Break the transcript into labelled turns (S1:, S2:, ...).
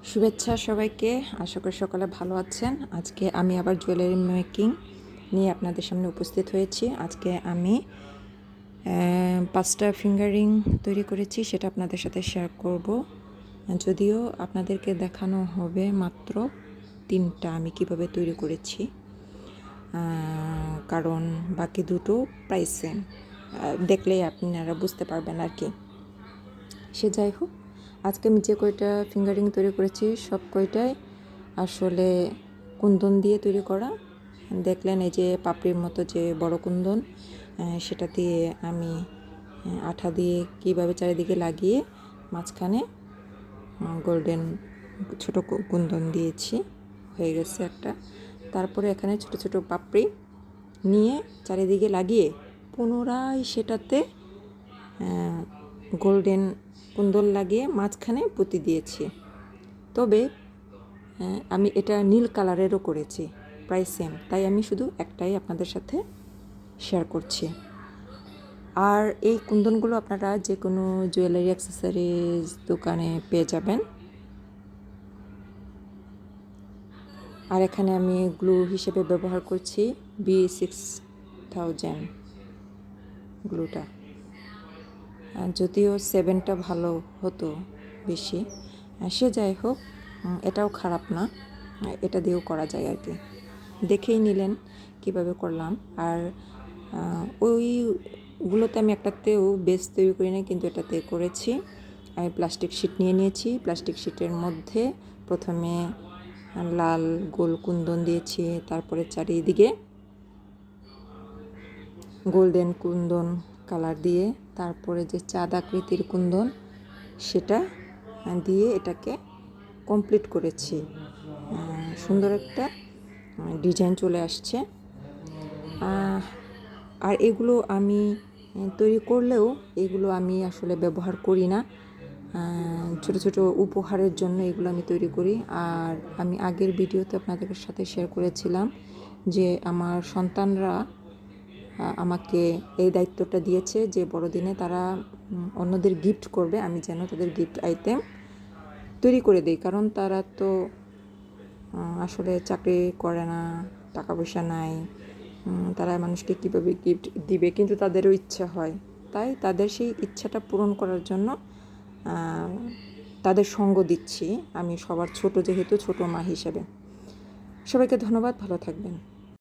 S1: শুভেচ্ছা সবাইকে। আশা করি সকালে ভালো আছেন। আজকে আমি আবার জুয়েলারি মেকিং নিয়ে আপনাদের সামনে উপস্থিত হয়েছি। আজকে আমি 5টা ফিঙ্গারিং তৈরি করেছি, সেটা আপনাদের সাথে শেয়ার করব। যদিও আপনাদেরকে দেখানো হবে মাত্র 3টা আমি কিভাবে তৈরি করেছি, কারণ বাকি দুটো প্রায় সেম, দেখলেই আপনারা বুঝতে পারবেন আর কি। সে যাই হোক, আজকে আমি যে কয়টা ফিঙ্গারিং তৈরি করেছি সব কয়টাই আসলে কুন্দন দিয়ে তৈরি করা। দেখলেন এই যে পাপড়ির মতো যে বড় কুন্দন, সেটা দিয়ে আমি আঠা দিয়ে কীভাবে চারিদিকে লাগিয়ে মাঝখানে গোল্ডেন ছোট কুন্দন দিয়েছি, হয়ে গেছে একটা। তারপরে এখানে ছোট ছোট পাপড়ি নিয়ে চারিদিকে লাগিয়ে পুনরায় সেটাতে গোল্ডেন কুন্দন লাগিয়ে মাঝখানে পুঁতি দিয়েছি। তবে আমি এটা নীল কালারেরও করেছি, প্রায় সেম, তাই আমি শুধু একটাই আপনাদের সাথে শেয়ার করছি। আর এই কুন্দনগুলো আপনারা যে কোনো জুয়েলারি অ্যাক্সেসরিজ দোকানে পেয়ে যাবেন। আর এখানে আমি গ্লু হিসেবে ব্যবহার করছি B6000 গ্লুটা। যদিও 7টা ভালো হতো বেশি, সে যাই হোক, এটাও খারাপ না, এটা দিয়েও করা যায় আর কি। দেখেই নিলেন কিভাবে করলাম। আর ওইগুলোতে আমি একটাতেও বেস তৈরি করি না, কিন্তু এটাতে করেছি। আমি প্লাস্টিক শিট নিয়ে নিয়েছি। প্লাস্টিক শিটের মধ্যে প্রথমে লাল গোল কুন্দন দিয়েছি, তারপরে চারিদিকে গোল্ডেন কুন্দন কালার দিয়ে, তারপরে যে চাঁদ আকৃতির কুন্দন সেটা দিয়ে এটাকে কমপ্লিট করেছি। সুন্দর একটা ডিজাইন চলে আসছে। আর এগুলো আমি তৈরি করলেও এগুলো আমি আসলে ব্যবহার করি না, ছোট ছোট উপহারের জন্য এগুলো আমি তৈরি করি। আর আমি আগের ভিডিওতে আপনাদের সাথে শেয়ার করেছিলাম যে আমার সন্তানরা আমাকে এই দায়িত্বটা দিয়েছে যে বড়দিনে তারা অন্যদের গিফট করবে, আমি যেন তাদের গিফট আইটেম তৈরি করে দিই। কারণ তারা তো আসলে চাকরি করে না, টাকা পয়সা নাই, তারা মানুষকে কীভাবে গিফট দিবে, কিন্তু তাদেরও ইচ্ছা হয়। তাই তাদের সেই ইচ্ছাটা পূরণ করার জন্য তাদের সঙ্গ দিচ্ছি আমি, সবার ছোট যেহেতু, ছোট মা হিসেবে। সবাইকে ধন্যবাদ, ভালো থাকবেন।